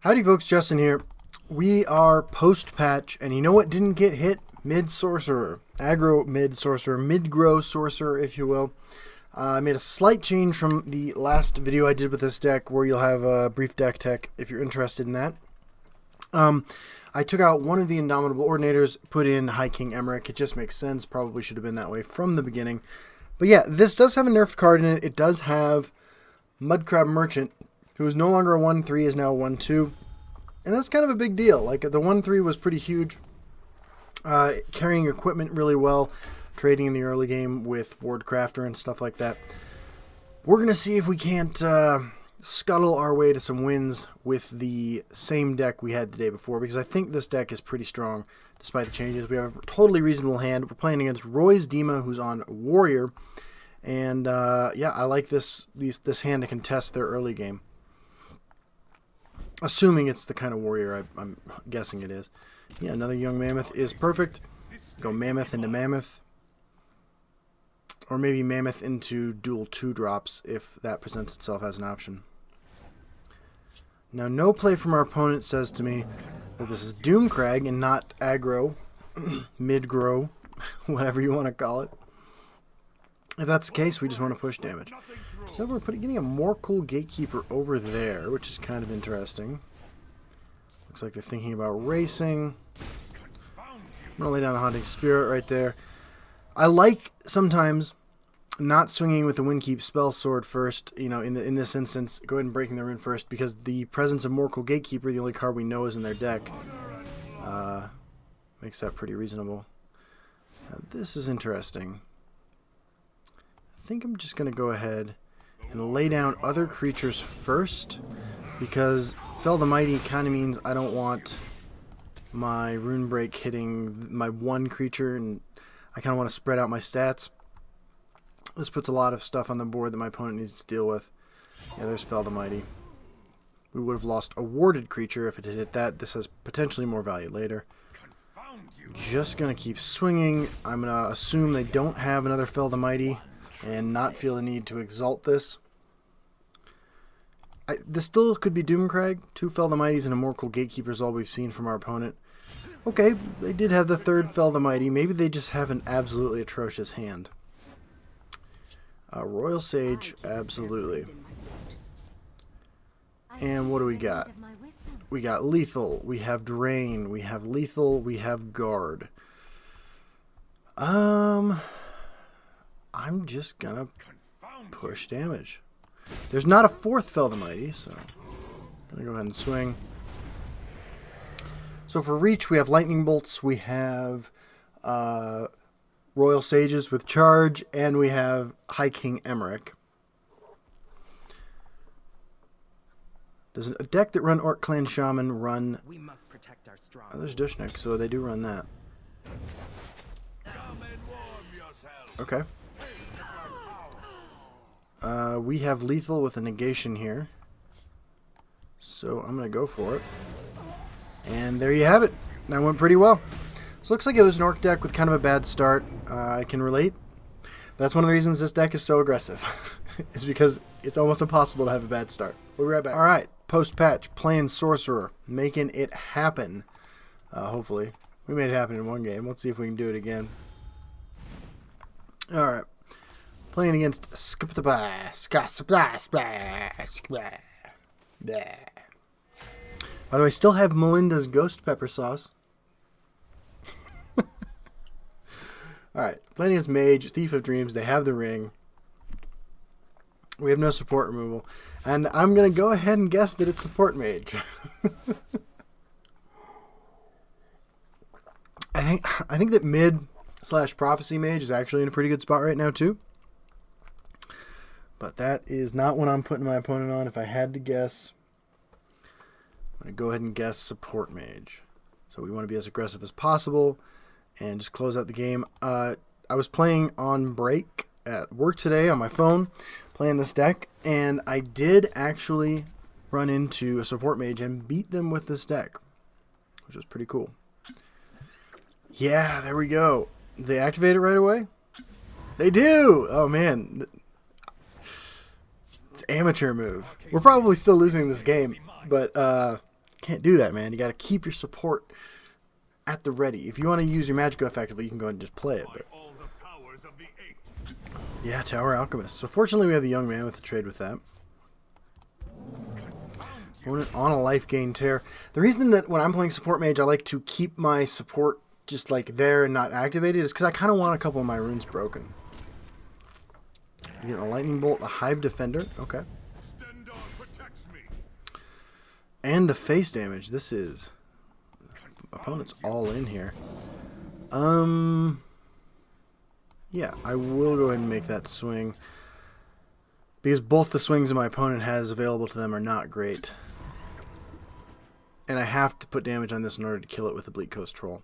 Howdy folks, Justin here. We are post-patch, and you know what didn't get hit? Mid-Sorcerer. Aggro mid-Sorcerer. Mid-Grow Sorcerer, if you will. I made a slight change from the last video I did with this deck, where you'll have a brief deck tech if you're interested in that. I took out one of the Indomitable Ordinators, put in High King Emmerich. It just makes sense. Probably should have been that way from the beginning. But yeah, this does have a nerfed card in it. It does have Mudcrab Merchant, who is no longer a 1-3, is now a 1-2. And that's kind of a big deal. Like, the 1-3 was pretty huge. Carrying equipment really well. Trading in the early game with Wardcrafter and stuff like that. We're going to see if we can't scuttle our way to some wins with the same deck we had the day before, because I think this deck is pretty strong despite the changes. We have a totally reasonable hand. We're playing against Roy's Dima, who's on Warrior. And yeah, I like this hand to contest their early game. Assuming it's the kind of warrior I'm guessing it is. Yeah, another young mammoth is perfect. Go mammoth into mammoth. Or maybe mammoth into dual 2-drops if that presents itself as an option. Now, no play from our opponent says to me that this is Doomcrag and not aggro, mid-grow, whatever you want to call it. If that's the case, we just want to push damage. So we're getting a more cool Gatekeeper over there, which is kind of interesting. Looks like they're thinking about racing. I'm going to lay down the Haunting Spirit right there. I like sometimes not swinging with the Windkeep Spell Sword first, you know, in this instance, go ahead and breaking the rune first, because the presence of Morkel Gatekeeper, the only card we know is in their deck, makes that pretty reasonable. Now, this is interesting. I think I'm just going to go ahead and lay down other creatures first, because Fell the Mighty kind of means I don't want my Rune Break hitting my one creature, and I kind of want to spread out my stats. This puts a lot of stuff on the board that my opponent needs to deal with. Yeah, there's Fell the Mighty. We would have lost a warded creature if it had hit that. This has potentially more value later. Just going to keep swinging. I'm going to assume they don't have another Fell the Mighty and not feel the need to exalt this. This still could be Doomcrag. 2 Fell the Mighties and a Morkel Gatekeeper is all we've seen from our opponent. Okay, they did have the 3rd Fell the Mighty. Maybe they just have an absolutely atrocious hand. Royal Sage, absolutely. And what do we got? We got Lethal, we have Drain, we have Lethal, we have Guard. I'm just gonna push damage. There's not a 4th Fell the Mighty, so I'm gonna go ahead and swing. So for reach, we have Lightning Bolts, we have Royal Sages with Charge, and we have High King Emmerich. Does a deck that run Orc Clan Shaman run... We must protect our strong. Oh, there's Dushnik, so they do run that. Okay. We have Lethal with a negation here. So I'm going to go for it. And there you have it. That went pretty well. So it looks like it was an Orc deck with kind of a bad start. I can relate. But that's one of the reasons this deck is so aggressive. It's because it's almost impossible to have a bad start. We'll be right back. Alright, post-patch, playing Sorcerer. Making it happen. Hopefully. We made it happen in one game. Let's see if we can do it again. Alright. Playing against By the way, still have Melinda's Ghost Pepper Sauce. Alright, playing against Mage, Thief of Dreams, they have the ring. We have no support removal. And I'm going to go ahead and guess that it's support Mage. I think that mid/Prophecy Mage is actually in a pretty good spot right now too. But that is not what I'm putting my opponent on. If I had to guess, I'm going to go ahead and guess support Mage. So we want to be as aggressive as possible and just close out the game. I was playing on break at work today on my phone, playing this deck, and I did actually run into a support mage and beat them with this deck, which was pretty cool. Yeah, there we go. They activate it right away. They do! Oh, man. It's an amateur move. We're probably still losing this game, but can't do that, man. You got to keep your support at the ready. If you want to use your Magicka effectively, you can go ahead and just play it. But yeah, Tower Alchemist. So fortunately, we have the young man with the trade with that. On a life gain tear. The reason that when I'm playing support mage, I like to keep my support just like there and not activated is because I kind of want a couple of my runes broken. You get a lightning bolt, a hive defender. Okay. And the face damage. This is opponent's all in here. Yeah, I will go ahead and make that swing because both the swings that my opponent has available to them are not great. And I have to put damage on this in order to kill it with the Bleak Coast Troll.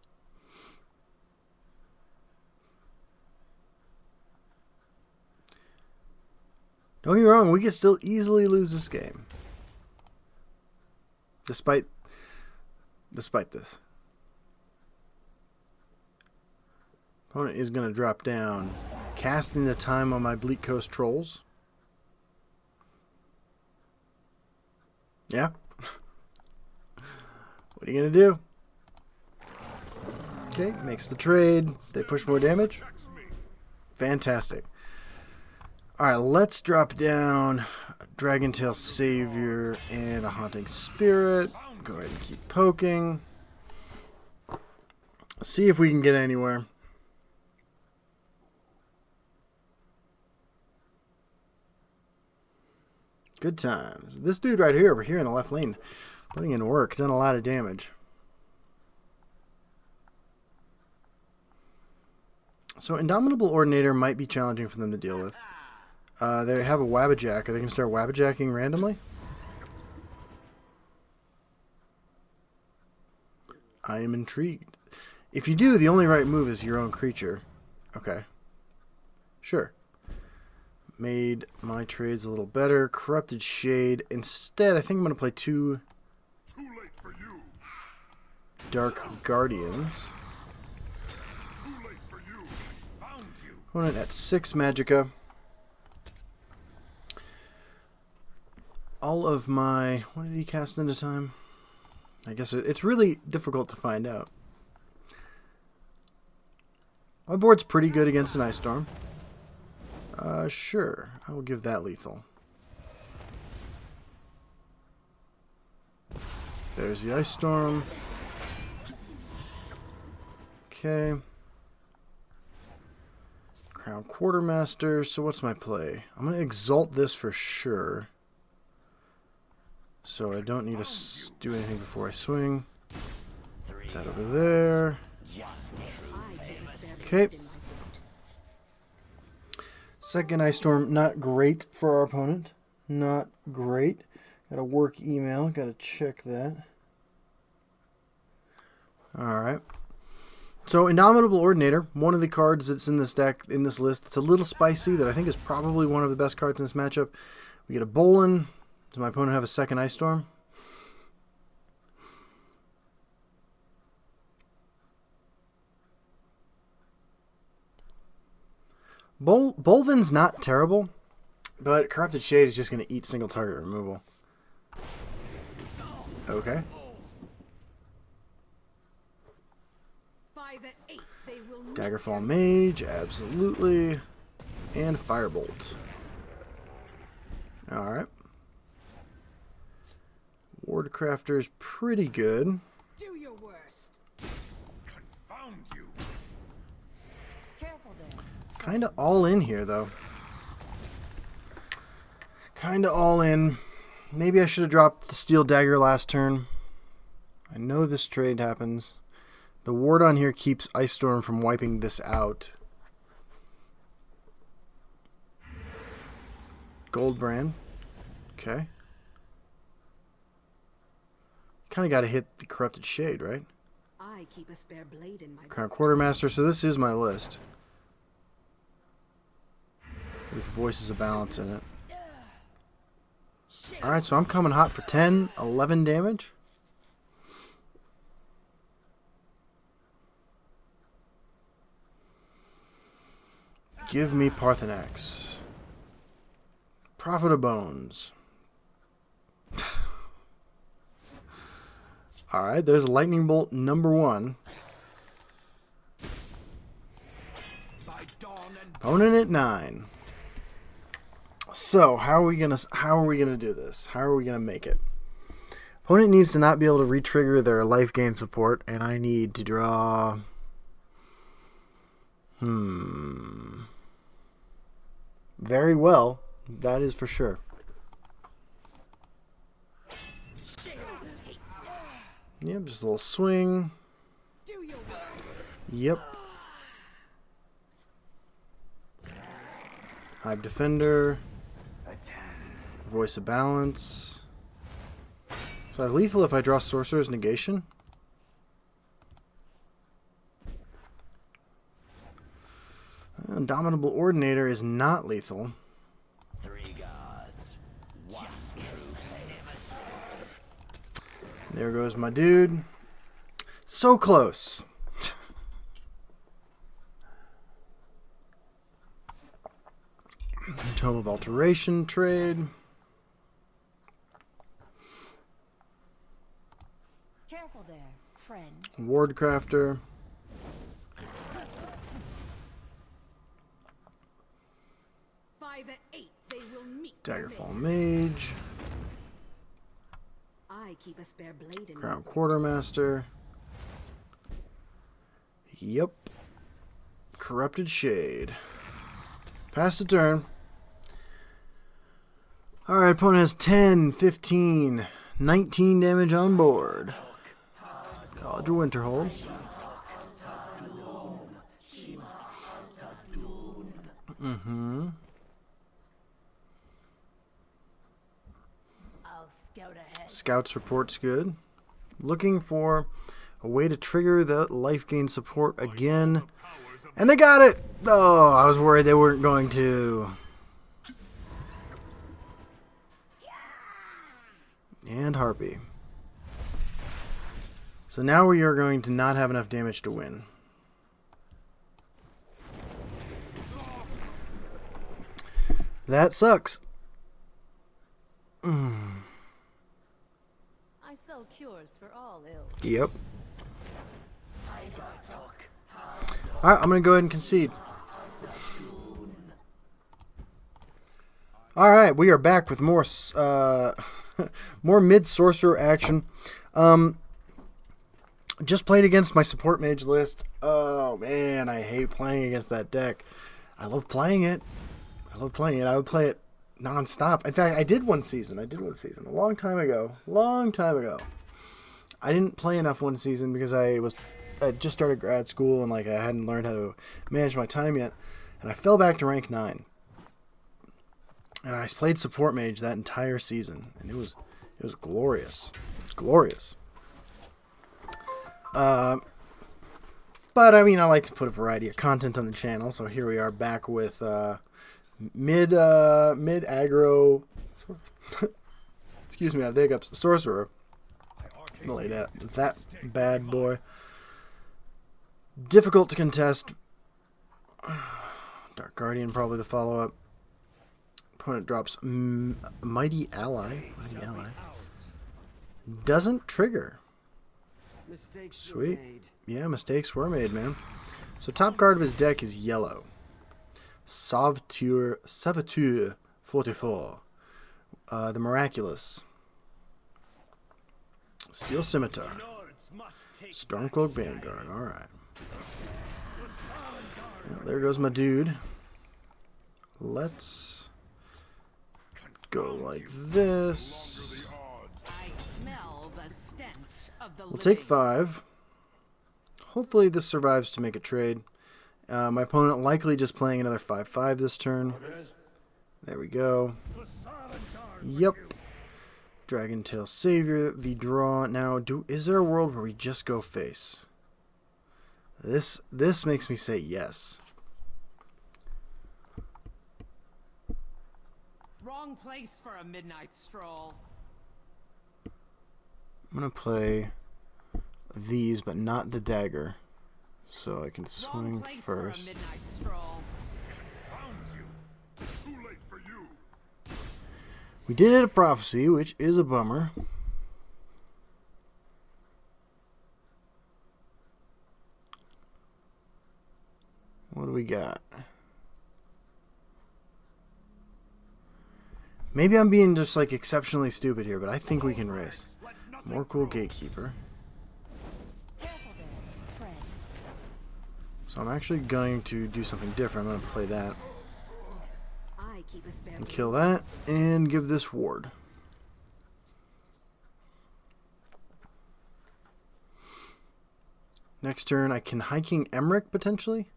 Don't get me wrong, we could still easily lose this game. Despite this. Opponent is going to drop down. Casting the time on my Bleak Coast Trolls. Yeah. What are you going to do? Okay, makes the trade. They push more damage. Fantastic. Alright, let's drop down a Dragontail Savior and a Haunting Spirit. Go ahead and keep poking. See if we can get anywhere. Good times. This dude right here, over here in the left lane, putting in work, done a lot of damage. So Indomitable Ordinator might be challenging for them to deal with. They have a Wabbajack. Are they going to start Wabbajacking randomly? I am intrigued. If you do, the only right move is your own creature. Okay. Sure. Made my trades a little better. Corrupted Shade. Instead, I think I'm going to play two Dark Guardians. Opponent at 6 Magicka. All of my... What did he cast into time? I guess it's really difficult to find out. My board's pretty good against an Ice Storm. Sure. I will give that lethal. There's the Ice Storm. Okay. Crown Quartermaster. So what's my play? I'm going to exalt this for sure. So I don't need to do anything before I swing. Put that over there. Okay. Second Ice Storm, not great for our opponent. Not great. Got a work email. Got to check that. Alright. So Indomitable Ordinator, one of the cards that's in this deck, in this list, it's a little spicy, that I think is probably one of the best cards in this matchup. We get a Bolin. Does my opponent have a second Ice Storm? Bolvin's not terrible, but Corrupted Shade is just going to eat single target removal. Okay. Daggerfall Mage, absolutely. And Firebolt. Alright. Wardcrafter's pretty good. Do your worst. Confound you. Careful there. Kind of all in here, though. Kind of all in. Maybe I should have dropped the Steel Dagger last turn. I know this trade happens. The ward on here keeps Ice Storm from wiping this out. Goldbrand. Okay. Kind of got to hit the Corrupted Shade, right? I keep a spare blade in my Crown Quartermaster, so this is my list. With Voices of Balance in it. Alright, so I'm coming hot for 10, 11 damage. Give me Parthenax. Prophet of Bones. Alright, there's Lightning Bolt number 1. Opponent at 9. So, how are we gonna do this? How are we gonna make it? Opponent needs to not be able to re-trigger their life gain support, and I need to draw. Very well, that is for sure. Yep, just a little swing. Yep. Hive Defender. Voice of Balance. So I have lethal if I draw Sorcerer's Negation. Indomitable Ordinator is not lethal. Three gods. One truth. There goes my dude. So close. Tome of Alteration trade. Careful there, friend. Wardcrafter. By the 8th, they will meet. Daggerfall Mage. I keep a spare blade in Crown Quartermaster. Yep. Corrupted Shade. Pass the turn. Alright, opponent has 10, 15, 19 damage on board. College of Winterhold. I'll scout ahead. Scouts report's good. Looking for a way to trigger the life gain support again. And they got it! Oh, I was worried they weren't going to. And Harpy. So now we are going to not have enough damage to win. That sucks. I sell cures for all ills. Yep. Alright, I'm going to go ahead and concede. Alright, we are back with more more mid-sorcerer action. Just played against my support mage list. Oh, man, I hate playing against that deck. I love playing it. I would play it non-stop. In fact, I did one season a long time ago. I didn't play enough one season because I just started grad school and I hadn't learned how to manage my time yet, and I fell back to rank 9. And I played support mage that entire season, and it was glorious. But I mean, I like to put a variety of content on the channel, so here we are back with mid aggro. Excuse me, I have the hiccups. Sorcerer. Lay that bad boy. Difficult to contest. Dark Guardian probably the follow-up. Opponent drops Mighty Ally. Doesn't trigger. Sweet. Yeah, mistakes were made, man. So top card of his deck is yellow. Saboteur 44. The Miraculous. Steel Scimitar. Stormcloak Vanguard. Alright. Well, there goes my dude. Let's go like this. We'll take 5. Hopefully this survives to make a trade. My opponent likely just playing another 5/5 this turn. There we go. Yep. Dragon Tail Savior, the draw. Now, is there a world where we just go face? This makes me say yes. Wrong place for a midnight stroll. I'm going to play these, but not the dagger. So I can swing first. We did hit a prophecy, which is a bummer. What do we got? Maybe I'm being just like exceptionally stupid here, but I think we can race. More cool gatekeeper. So I'm actually going to do something different. I'm going to play that. And kill that and give this ward. Next turn I can High King Emmerich potentially.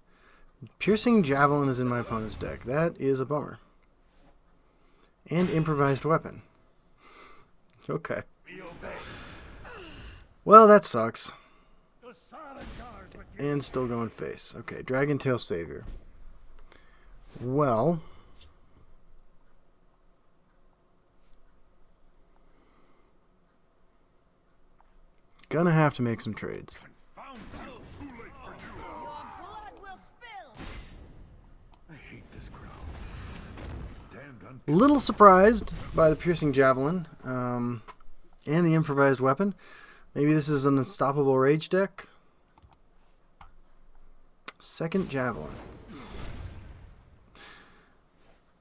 Piercing Javelin is in my opponent's deck. That is a bummer. And improvised weapon. Okay. Well, that sucks. And still going face. Okay, Dragon Tail Savior. Well, gonna have to make some trades. Little surprised by the Piercing Javelin and the improvised weapon. Maybe this is an Unstoppable Rage deck. Second Javelin.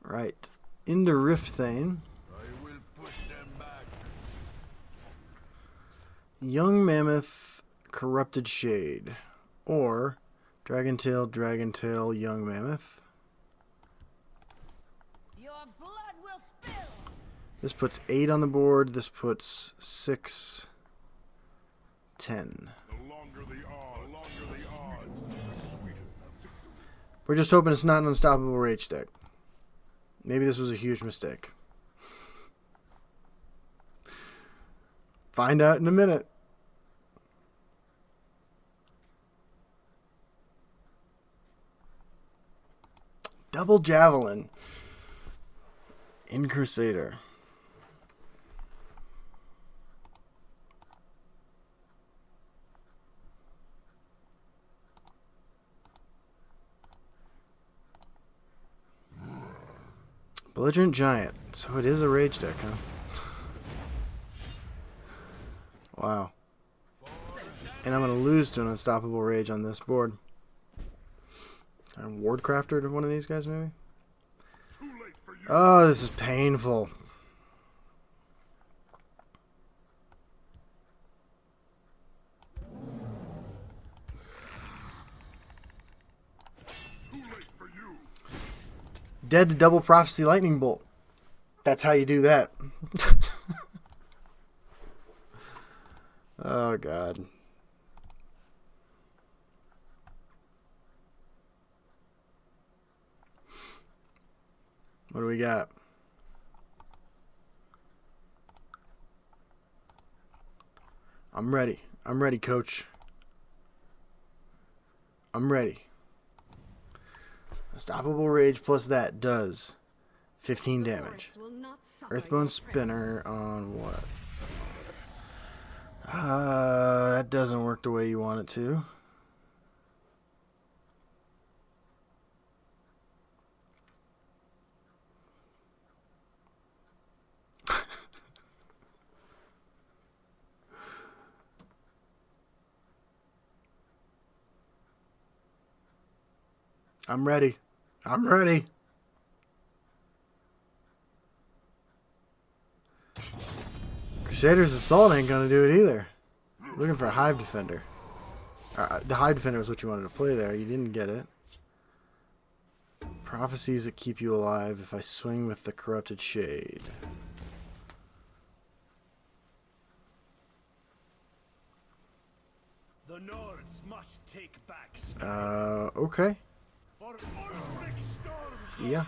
Right. Into Riftthane. Young Mammoth, Corrupted Shade. Or Dragon Tail, Young Mammoth. This puts 8 on the board. This puts 6, 10. We're just hoping it's not an Unstoppable Rage deck. Maybe this was a huge mistake. Find out in a minute. Double Javelin in Crusader. Belligerent Giant. So it is a rage deck, huh? Wow. And I'm going to lose to an Unstoppable Rage on this board. And Wardcrafter to one of these guys, maybe? Oh, this is painful. Dead to Double Prophecy Lightning Bolt. That's how you do that. Oh, God. What do we got? I'm ready. I'm ready, coach. I'm ready. Unstoppable Rage plus that does 15 damage. Earthbone Spinner on what? That doesn't work the way you want it to. I'm ready. I'm ready. Crusader's Assault ain't gonna do it either. Looking for a Hive Defender. The Hive Defender was what you wanted to play there. You didn't get it. Prophecies that keep you alive if I swing with the Corrupted Shade. The Nords must take back. Okay. Yeah.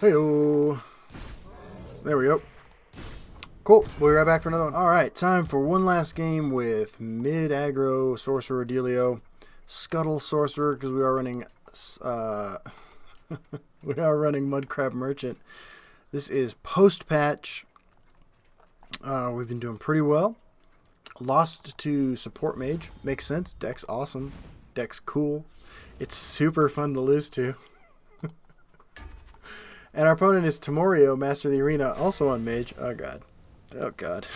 Hey-oh. There we go. Cool. We'll be right back for another one. Alright, time for one last game with mid-aggro Sorcerer Delio. Scuttle Sorcerer, because we are running Mudcrab Merchant. This is post-patch. We've been doing pretty well. Lost to Support Mage. Makes sense. Deck's awesome. Deck's cool. It's super fun to lose to. And our opponent is Timorio, Master of the Arena, also on Mage. Oh, God. Oh, God.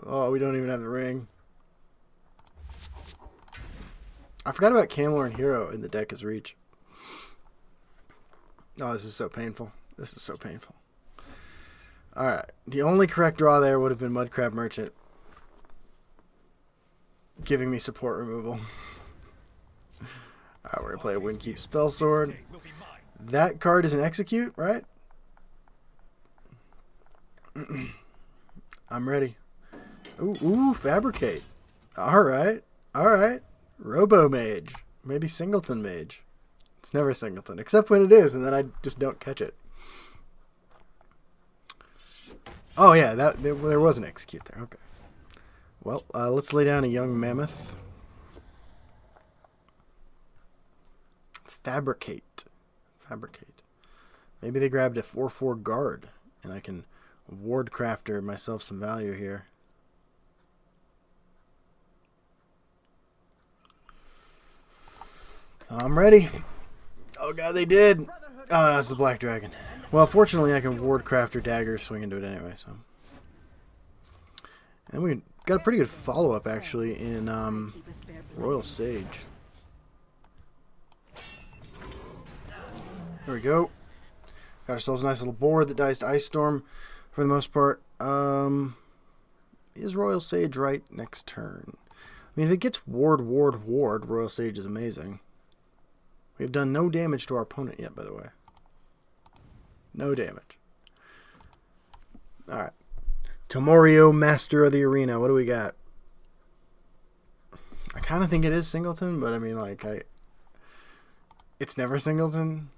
Oh, we don't even have the ring. I forgot about Camelorn Hero in the deck as Reach. Oh, this is so painful. This is so painful. Alright. The only correct draw there would have been Mudcrab Merchant. Giving me support removal. Alright, we're going to play a Windkeep Spellsword. That card is an Execute, right? I'm ready. Ooh, Fabricate. Alright. Alright. Robo Mage. Maybe Singleton Mage. It's never Singleton, except when it is, and then I just don't catch it. Oh, yeah, there was an Execute there. Okay. Well, let's lay down a Young Mammoth. Fabricate. Fabricate. Maybe they grabbed a 4/4 guard, and I can Wardcrafter myself some value here. I'm ready. Oh, God, they did. Oh, that's the Black Dragon. Well, fortunately, I can Wardcrafter Dagger swing into it anyway, so. And we got a pretty good follow-up, actually, in Royal Sage. There we go. Got ourselves a nice little board that dies to Ice Storm for the most part. Is Royal Sage right next turn? I mean, if it gets Ward, Royal Sage is amazing. We've done no damage to our opponent yet, by the way. No damage. Alright. Timorio, Master of the Arena. What do we got? I kind of think it is Singleton, but I mean, like, it's never Singleton.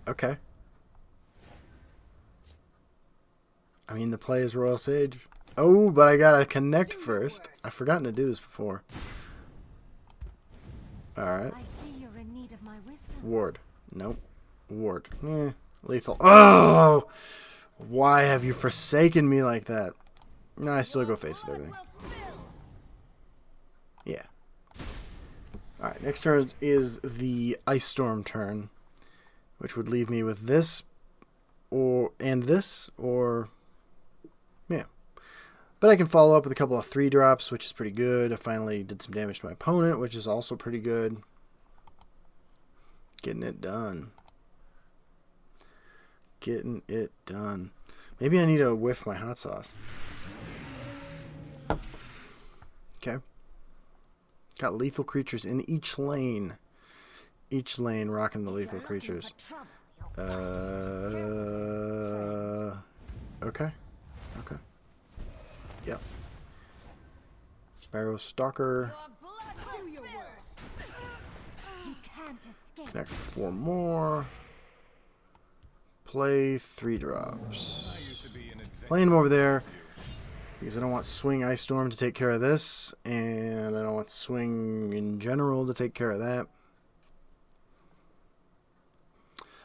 Okay. I mean, the play is Royal Sage. Oh, but I gotta connect first. I've forgotten to do this before. Alright. Ward. Nope. Ward. Lethal. Oh! Why have you forsaken me like that? No, I still go face with everything. Yeah. Alright, next turn is the Ice Storm turn, which would leave me with this, and this, or... yeah. But I can follow up with a couple of 3-drops, which is pretty good. I finally did some damage to my opponent, which is also pretty good. Getting it done. Getting it done. Maybe I need to whiff my hot sauce. Okay. Got lethal creatures in each lane. Each lane rocking the lethal creatures. Okay. Okay. Yep. Barrow Stalker. Connect 4 more. Play 3 drops. Playing them over there because I don't want Swing Ice Storm to take care of this, and I don't want Swing in general to take care of that.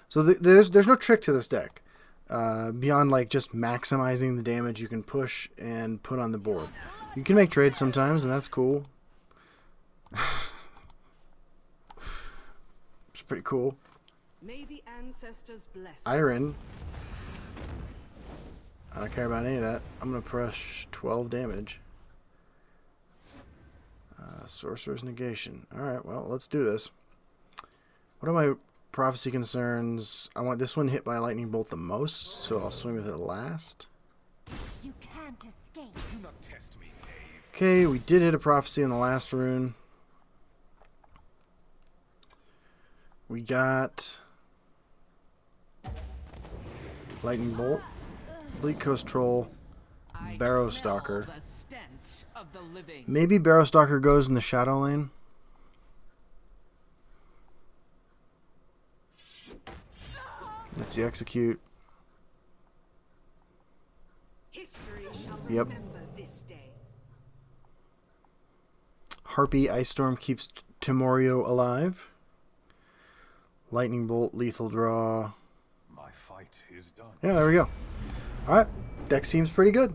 So there's no trick to this deck. Beyond like just maximizing the damage you can push and put on the board. You can make trades sometimes, and that's cool. It's pretty cool. May the ancestors bless us. Iron. I don't care about any of that. I'm going to press 12 damage. Sorcerer's Negation. Alright, well, let's do this. What are my prophecy concerns? I want this one hit by a lightning bolt the most, so I'll swing with it last. You can't escape. Do not test me, Dave. Okay, we did hit a prophecy in the last rune. We got lightning bolt, Bleak Coast Troll, Barrow Stalker. Maybe Barrow Stalker goes in the shadow lane. That's the execute. History shall Yep. remember this day. Harpy Ice Storm keeps Timorio alive. Lightning Bolt, lethal draw. My fight is done. Yeah, there we go. Alright, deck seems pretty good.